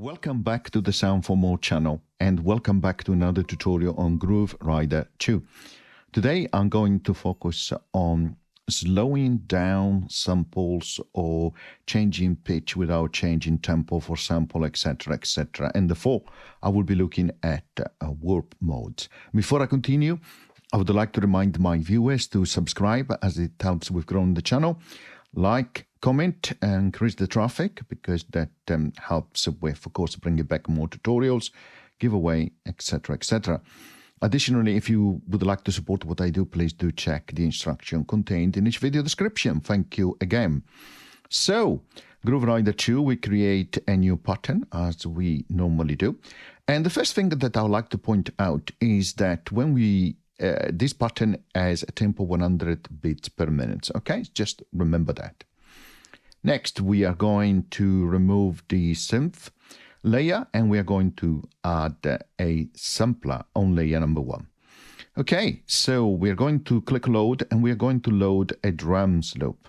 Welcome back to the Sound for More channel, and welcome back to another tutorial on Groove Rider 2. Today I'm going to focus on slowing down samples or changing pitch without changing tempo for sample, etc, etc. And therefore I will be looking at warp modes. Before I continue, I would like to remind my viewers to subscribe, as it helps with growing the channel. Like, comment, and increase the traffic, because that helps with, of course, bringing back more tutorials, giveaway, etc, etc. Additionally, if you would like to support what I do, please do check the instruction contained in each video description. Thank you again. So, Groove Rider 2, we create a new pattern as we normally do. And the first thing that I would like to point out is that when we this pattern has a tempo 100 beats per minute. Okay, just remember that. Next, we are going to remove the synth layer and we are going to add a sampler on layer number 1. Okay, so we are going to click load and we are going to load a drums loop.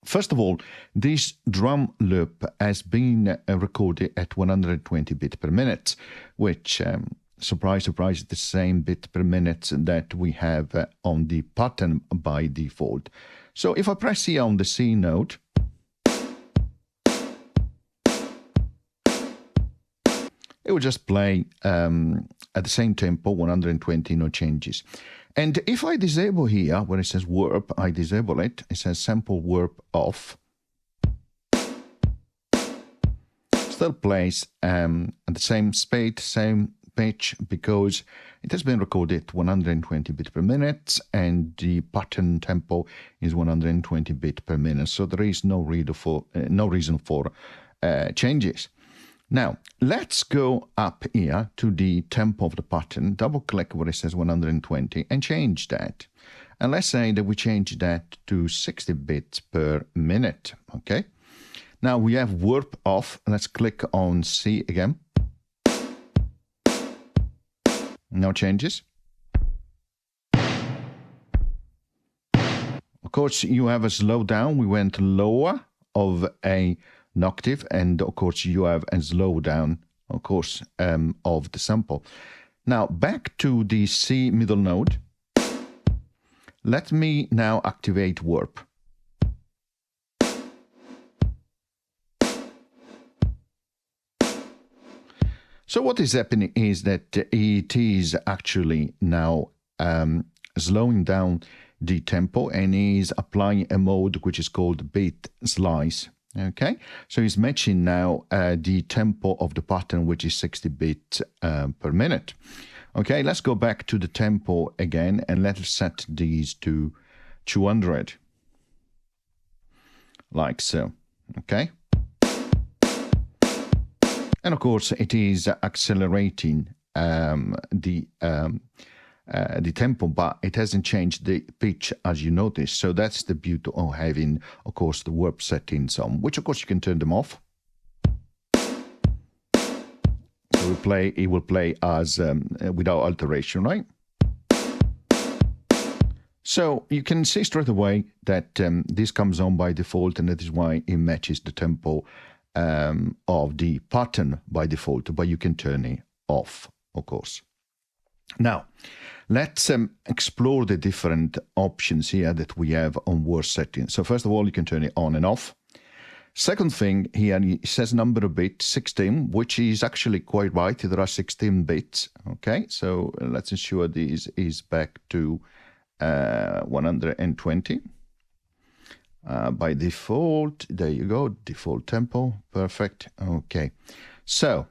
First of all, this drum loop has been recorded at 120 bits per minute, which surprise, surprise, the same bit per minute that we have on the pattern by default. So if I press here on the C note, it will just play at the same tempo, 120, no changes. And if I disable here, where it says warp, I disable it, it says sample warp off. Still plays at the same speed, same pitch, because it has been recorded 120 bits per minute and the pattern tempo is 120 bits per minute, so there is no reason for changes. Now let's go up here to the tempo of the pattern, double click where it says 120 and change that, and let's say that we change that to 60 bits per minute. Okay, now we have warp off. Let's click on C again. No changes. Of course, you have a slowdown. We went lower of an octave, and of course, you have a slowdown, of course, of the sample. Now, back to the C middle note. Let me now activate warp. So what is happening is that it is actually now slowing down the tempo and is applying a mode which is called beat slice. Okay, so it's matching now the tempo of the pattern, which is 60 bits per minute. Okay, let's go back to the tempo again and let's set these to 200, like so. Okay. And of course, it is accelerating the tempo, but it hasn't changed the pitch, as you notice. So that's the beauty of having, of course, the warp settings on, which of course you can turn them off. So it will play as without alteration, right? So you can see straight away that this comes on by default, and that is why it matches the tempo of the pattern by default, but you can turn it off, of course. Now, let's explore the different options here that we have on warp settings. So first of all, you can turn it on and off. Second thing here, it says number of bits, 16, which is actually quite right. There are 16 bits. Okay, so let's ensure this is back to 120. By default, there you go, default tempo, perfect. Okay, so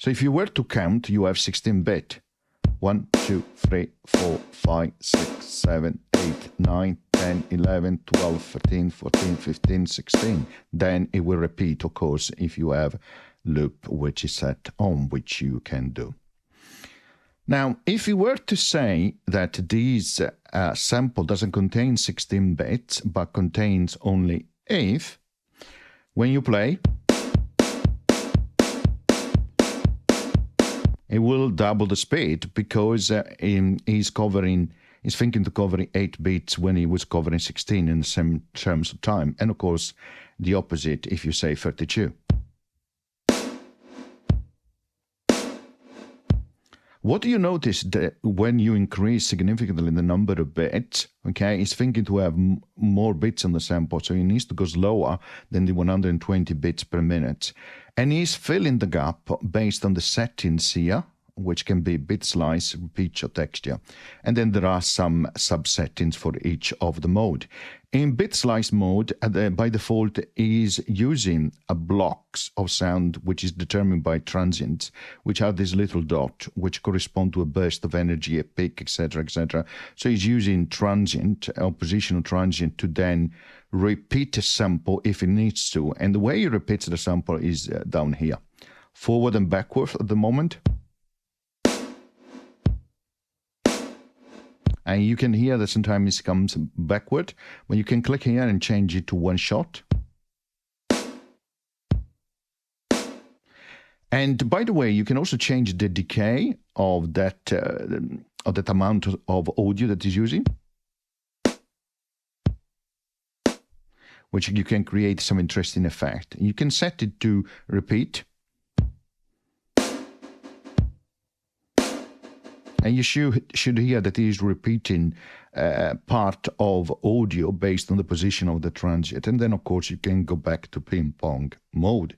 if you were to count, you have 16 bit. 1, 2, 3, 4, 5, 6, 7, 8, 9, 10, 11, 12, 13, 14, 15, 16. Then it will repeat, of course, if you have loop which is set on, which you can do. Now, if you were to say that this sample doesn't contain 16 bits, but contains only 8, when you play, it will double the speed, because he's thinking to cover 8 bits when he was covering 16 in the same terms of time. And of course, the opposite if you say 32. What do you notice that when you increase significantly the number of bits, okay, it's thinking to have more bits on the sample, so it needs to go slower than the 120 bits per minute. And it's filling the gap based on the settings here, which can be bit slice, pitch, or texture. And then there are some sub-settings for each of the mode. In bit slice mode, by default, is using a blocks of sound, which is determined by transients, which are these little dots, which correspond to a burst of energy, a peak, etc., etc. So it's using transient, or positional transient, to then repeat a sample if it needs to. And the way it repeats the sample is down here. Forward and backward at the moment. And you can hear that sometimes it comes backward, but you can click here and change it to one shot. And by the way, you can also change the decay of that amount of audio that is using, which you can create some interesting effect. You can set it to repeat. And you should hear that it is repeating part of audio based on the position of the transient. And then, of course, you can go back to ping-pong mode.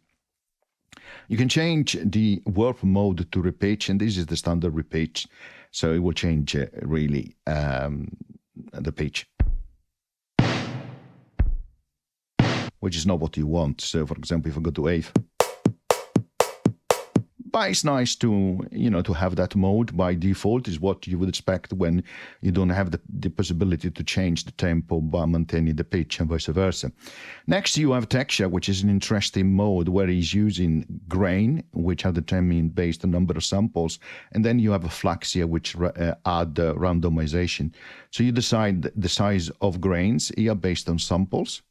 You can change the warp mode to repitch, and this is the standard repitch. So it will change really the pitch, which is not what you want. So, for example, if I go to eighth, but it's nice to, to have that mode by default, is what you would expect when you don't have the possibility to change the tempo by maintaining the pitch and vice versa. Next, you have texture, which is an interesting mode where he's using grain, which are determined based on number of samples. And then you have a flux here, which add randomization. So you decide the size of grains here based on samples.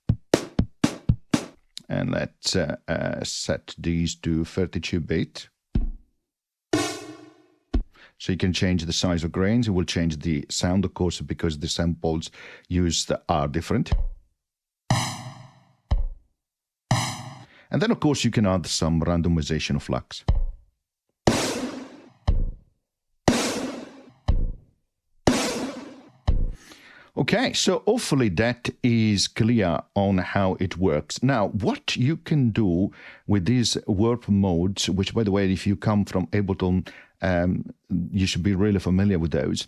And let's set these to 32-bit. So you can change the size of grains. It will change the sound, of course, because the samples used are different. And then, of course, you can add some randomization of flux. Okay, so hopefully that is clear on how it works. Now, what you can do with these warp modes, which, by the way, if you come from Ableton, you should be really familiar with those,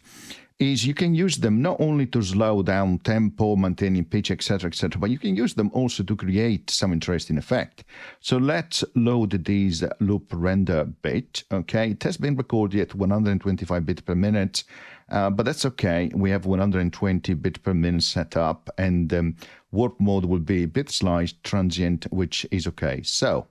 is you can use them not only to slow down tempo, maintaining pitch, etc., but you can use them also to create some interesting effect. So let's load this loop render bit. Okay, it has been recorded at 125 bits per minute, but that's okay. We have 120 bits per minute set up, and warp mode will be bit slice transient, which is okay. So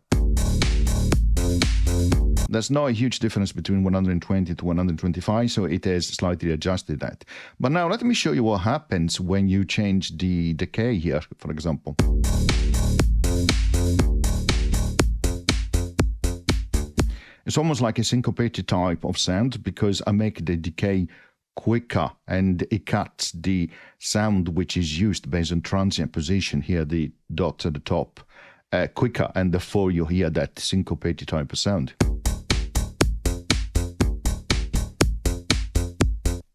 there's not a huge difference between 120 to 125, so it has slightly adjusted that. But now let me show you what happens when you change the decay here, for example. It's almost like a syncopated type of sound because I make the decay quicker and it cuts the sound which is used based on transient position here, the dots at the top, quicker, and therefore you hear that syncopated type of sound.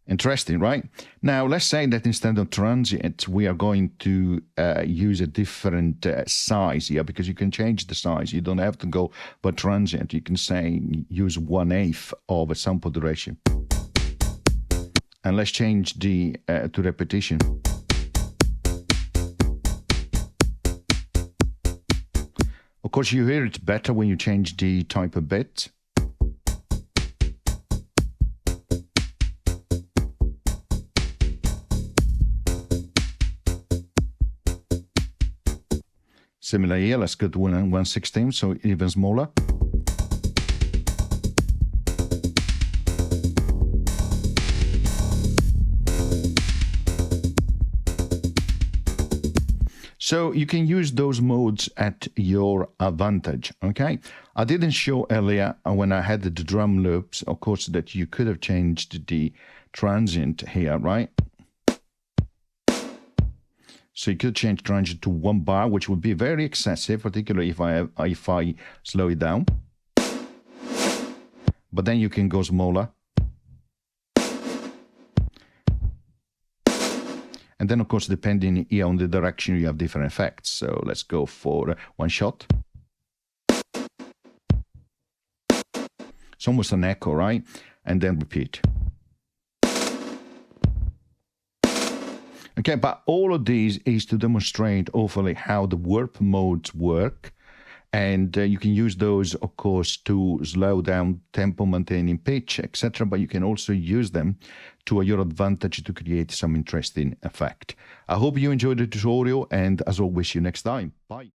Interesting, right? Now, let's say that instead of transient, we are going to use a different size here, because you can change the size. You don't have to go for transient. You can say use 1/8 of a sample duration. And let's change the to repetition. Of course, you hear it better when you change the type of bit. Similar here, let's go to 1/16, so even smaller. So you can use those modes at your advantage, okay? I didn't show earlier when I had the drum loops, of course, that you could have changed the transient here, right? So you could change the range to 1 bar, which would be very excessive, particularly if I slow it down. But then you can go smaller. And then, of course, depending here on the direction, you have different effects. So let's go for one shot. It's almost an echo, right? And then repeat. Okay, but all of these is to demonstrate hopefully how the warp modes work. And you can use those, of course, to slow down tempo, maintaining pitch, etc. But you can also use them to your advantage to create some interesting effect. I hope you enjoyed the tutorial, and as always, see you next time. Bye.